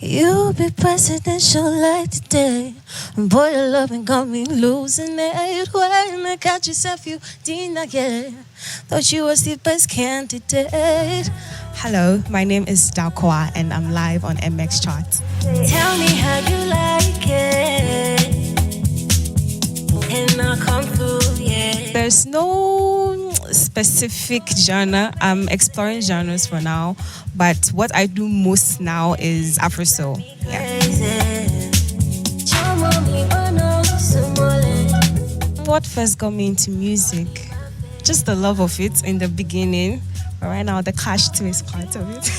You be presidential like today. Boy, your loving got me losing it. When I catch yourself, you deny it. Thought you was the best candidate. Hello, my name is Darkua and I'm live on MX Chart. Tell me how you like it. And I'll come through, yeah. There's no specific genre. I'm exploring genres for now, but what I do most now is Afro soul. Yeah. What first got me into music? Just the love of it in the beginning. But right now, the cash too is part of it.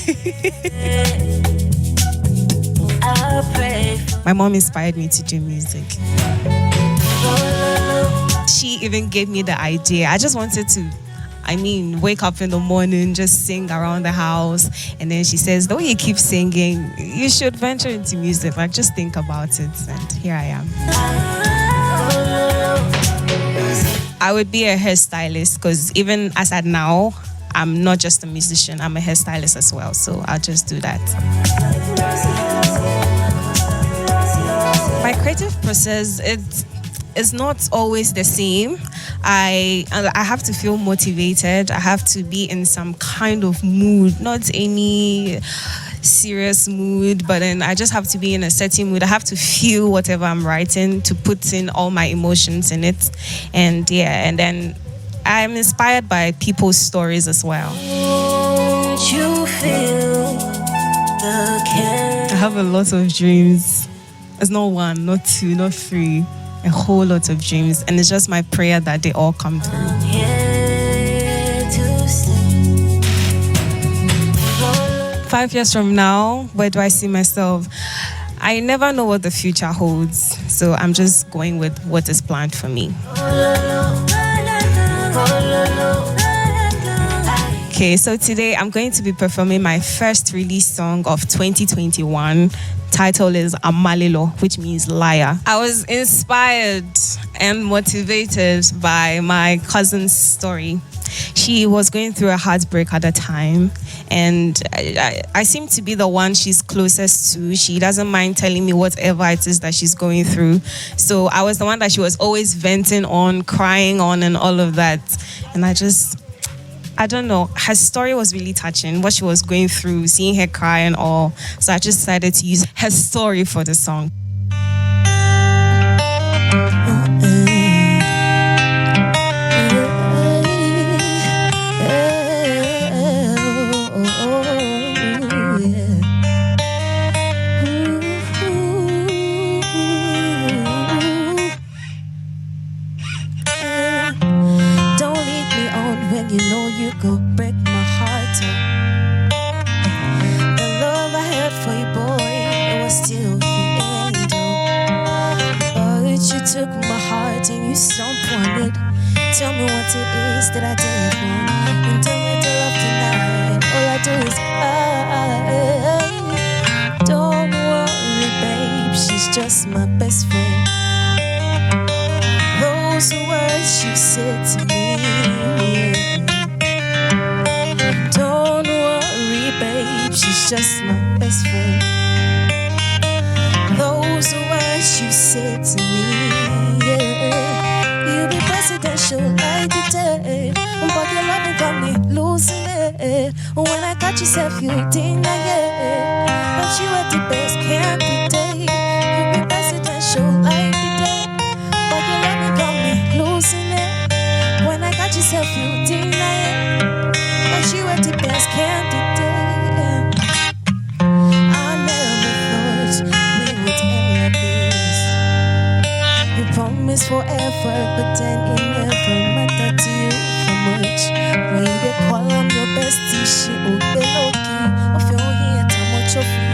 My mom inspired me to do music. She even gave me the idea. I just wanted to, wake up in the morning, just sing around the house. And then she says, the way you keep singing, you should venture into music. Like, just think about it. And here I am. I would be a hairstylist because even as at now, I'm not just a musician, I'm a hairstylist as well. So I'll just do that. My creative process, it's not always the same. I have to feel motivated. I have to be in some kind of mood, not any serious mood, but then I just have to be in a certain mood. I have to feel whatever I'm writing to put in all my emotions in it. And then I'm inspired by people's stories as well. You feel the I have a lot of dreams. It's not one, not two, not three. A whole lot of dreams, and it's just my prayer that they all come through. 5 years from now, where do I see myself? I never know what the future holds, so I'm just going with what is planned for me. Okay, so today I'm going to be performing my first release song of 2021. Title is Amalilo, which means liar. I was inspired and motivated by my cousin's story. She was going through a heartbreak at the time, and I seem to be the one she's closest to. She doesn't mind telling me whatever it is that she's going through. So I was the one that she was always venting on, crying on, and all of that. And I don't know, her story was really touching, what she was going through, seeing her cry and all. So I just decided to use her story for the song. You know you could break my heart. The love I had for you, boy, it was still the end. But you took my heart and you stomped on it. Tell me what it is that I did wrong. And tell me to love tonight. All I do is cry. Don't worry, babe, she's just my best friend. Those words you said to me. Don't worry, babe, she's just my best friend. Those words you said to me, yeah. You be presidential like the day, but your loving got me losing it. When I got yourself, you deny it. But you are the best candidate. You be presidential like the day, but your loving got me losing it. When I got yourself, you deny it. But you were the best candidate. I never thought we would end this. You promised forever, but then it never mattered to you so much. We they call on your bestie, she will be lucky. Of your here, too much of you.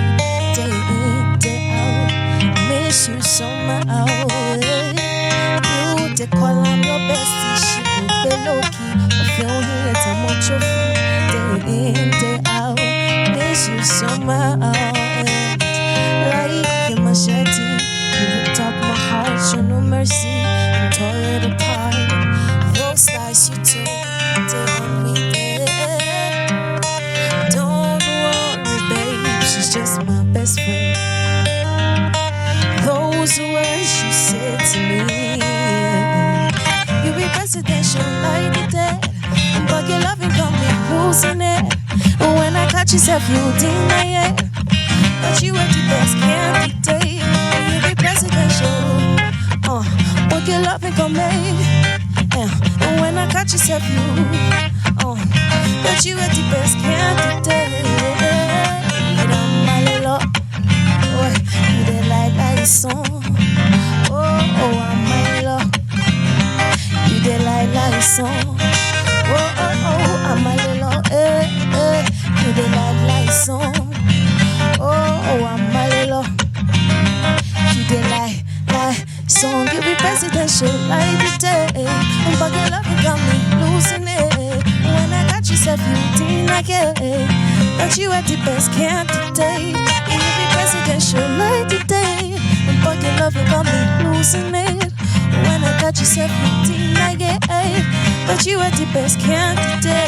Day in, day out, miss you somehow. You they call on your bestie, she will be lucky. Of your here, too much of you. Day in, day out, miss you somehow. Like a machete, you ripped up my heart, show no mercy, and tore it apart. Those lies you told, they unreal. Don't worry, babe, she's just my best friend. Those words you said to me. You be presidential like the dead, but your loving got me losing it. When I caught yourself, you deny it, but you were the best candidate. You be presidential, but your loving got me. And when I caught yourself, but you were the best candidate. I'm a lot, you did like song. I'm a lot, you did like song. I'm a little, you did like song. I'm a little, you did like song. You be presidential like the day, but your love got me losing it. When I got yourself, you didn't like it, but you had the best candidate. You be presidential like the day, but your love got me losing it. When I got yourself, you didn't like it, but you had the best candidate.